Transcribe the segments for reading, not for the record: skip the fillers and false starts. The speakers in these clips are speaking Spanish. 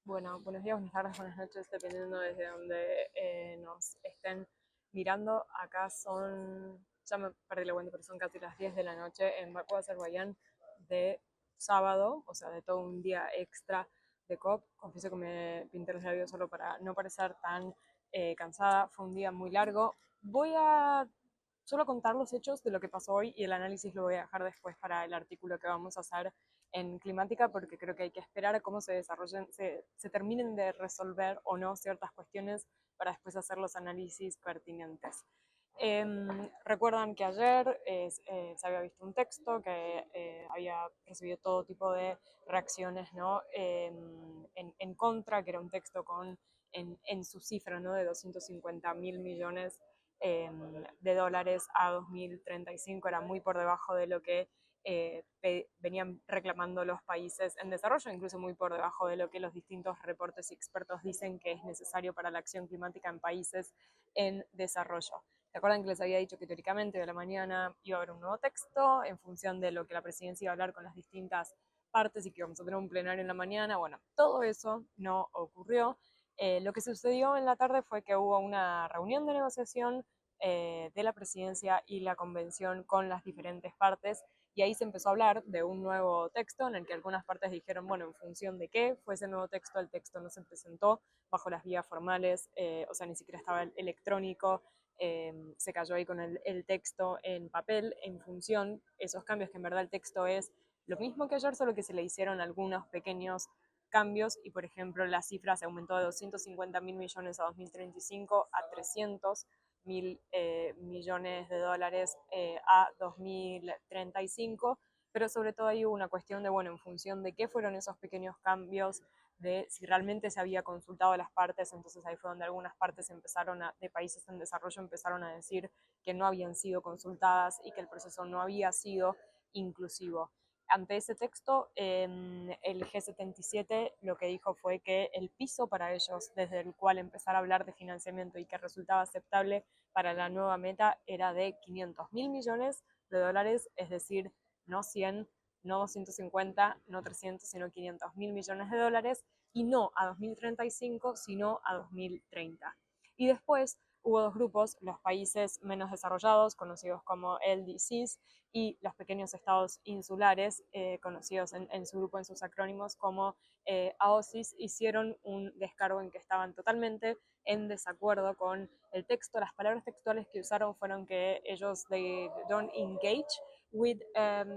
Bueno, buenos días, buenas tardes, buenas noches, dependiendo desde donde nos estén mirando. Acá son, ya me perdí la cuenta, pero son casi las 10 de la noche en Bakú, Azerbaiyán, de sábado, o sea, de todo un día extra de COP. Confieso que me pinté los labios solo para no parecer tan cansada. Fue un día muy largo. Voy a solo contar los hechos de lo que pasó hoy y el análisis lo voy a dejar después para el artículo que vamos a hacer en climática, porque creo que hay que esperar a cómo se desarrollen, se terminen de resolver o no ciertas cuestiones para después hacer los análisis pertinentes. Recuerdan que ayer se había visto un texto que había recibido todo tipo de reacciones, ¿no? En contra, que era un texto con en su cifra, ¿no? De 250.000 millones de dólares a 2035, era muy por debajo de lo que venían reclamando los países en desarrollo, incluso muy por debajo de lo que los distintos reportes y expertos dicen que es necesario para la acción climática en países en desarrollo. ¿Se acuerdan que les había dicho que teóricamente de la mañana iba a haber un nuevo texto en función de lo que la presidencia iba a hablar con las distintas partes y que íbamos a tener un plenario en la mañana? Bueno, todo eso no ocurrió. Lo que sucedió en la tarde fue que hubo una reunión de negociación de la presidencia y la convención con las diferentes partes, y ahí se empezó a hablar de un nuevo texto en el que algunas partes dijeron, bueno, en función de qué fue ese nuevo texto, el texto no se presentó bajo las vías formales, o sea, ni siquiera estaba el electrónico, se cayó ahí con el texto en papel, en función, esos cambios que en verdad el texto es lo mismo que ayer, solo que se le hicieron algunos pequeños cambios y, por ejemplo, la cifra se aumentó de 250.000 millones a 2035 a 300.000 millones de dólares a 2035, pero sobre todo hay una cuestión de, bueno, en función de qué fueron esos pequeños cambios, de si realmente se había consultado a las partes. Entonces ahí fue donde algunas partes empezaron de países en desarrollo empezaron a decir que no habían sido consultadas y que el proceso no había sido inclusivo. Ante ese texto, el G77 lo que dijo fue que el piso para ellos, desde el cual empezar a hablar de financiamiento y que resultaba aceptable para la nueva meta, era de 500.000 millones de dólares, es decir, no 100, no 250, no 300, sino 500.000 millones de dólares, y no a 2035, sino a 2030. Y después hubo dos grupos, los países menos desarrollados, conocidos como LDCs, y los pequeños estados insulares, conocidos en su grupo, en sus acrónimos como AOSIS, hicieron un descargo en que estaban totalmente en desacuerdo con el texto. Las palabras textuales que usaron fueron que ellos they don't engage with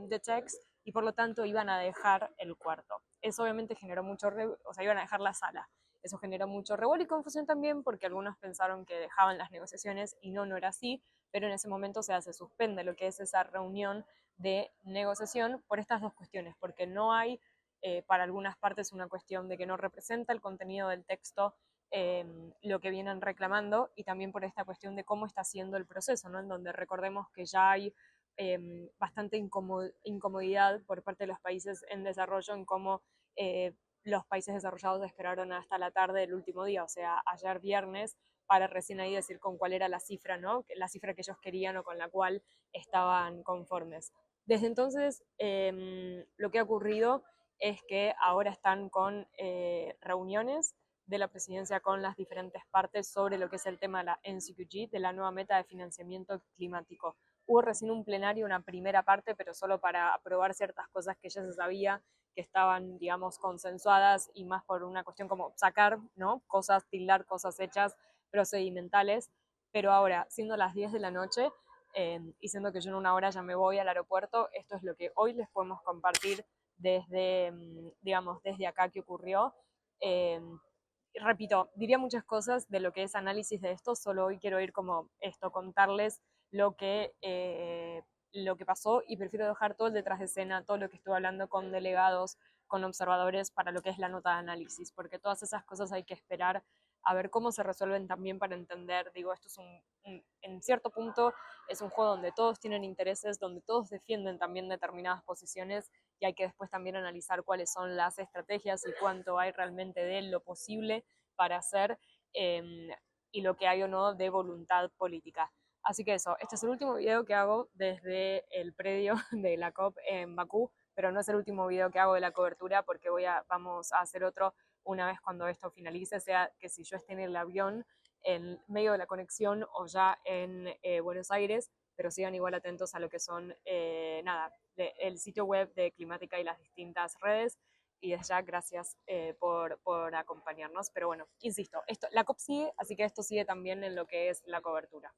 the text, y por lo tanto iban a dejar el cuarto. Eso obviamente generó mucho, o sea, iban a dejar la sala. Eso generó mucho revuelo y confusión también, porque algunos pensaron que dejaban las negociaciones y no, no era así, pero en ese momento se suspende lo que es esa reunión de negociación por estas dos cuestiones, porque no hay para algunas partes una cuestión de que no representa el contenido del texto lo que vienen reclamando, y también por esta cuestión de cómo está siendo el proceso, ¿no? En donde recordemos que ya hay bastante incomodidad por parte de los países en desarrollo en cómo los países desarrollados esperaron hasta la tarde del último día, o sea, ayer viernes, para recién ahí decir con cuál era la cifra, ¿no? La cifra que ellos querían o con la cual estaban conformes. Desde entonces, lo que ha ocurrido es que ahora están con reuniones de la presidencia con las diferentes partes sobre lo que es el tema de la NCQG, de la nueva meta de financiamiento climático. Hubo recién un plenario, una primera parte, pero solo para aprobar ciertas cosas que ya se sabía que estaban, digamos, consensuadas, y más por una cuestión como sacar, ¿no? Cosas, tildar cosas hechas procedimentales. Pero ahora, siendo las 10 de la noche y siendo que yo en una hora ya me voy al aeropuerto, esto es lo que hoy les podemos compartir desde, digamos, desde acá que ocurrió. Eh, Repito, diría muchas cosas de lo que es análisis de esto, solo hoy quiero ir como esto, contarles lo que pasó, y prefiero dejar todo el detrás de escena, todo lo que estuve hablando con delegados, con observadores, para lo que es la nota de análisis, porque todas esas cosas hay que esperar a ver cómo se resuelven también para entender. Digo, esto es en cierto punto es un juego donde todos tienen intereses, donde todos defienden también determinadas posiciones, y hay que después también analizar cuáles son las estrategias y cuánto hay realmente de lo posible para hacer eh, y lo que hay o no de voluntad política. Así que eso, este es el último video que hago desde el predio de la COP en Bakú, pero no es el último video que hago de la cobertura, porque vamos a hacer otro una vez cuando esto finalice, sea que si yo esté en el avión, en medio de la conexión o ya en Buenos Aires, pero sigan igual atentos a lo que son, el sitio web de Climática y las distintas redes. Y desde ya, gracias por acompañarnos. Pero bueno, insisto, la COP sigue, así que esto sigue también en lo que es la cobertura.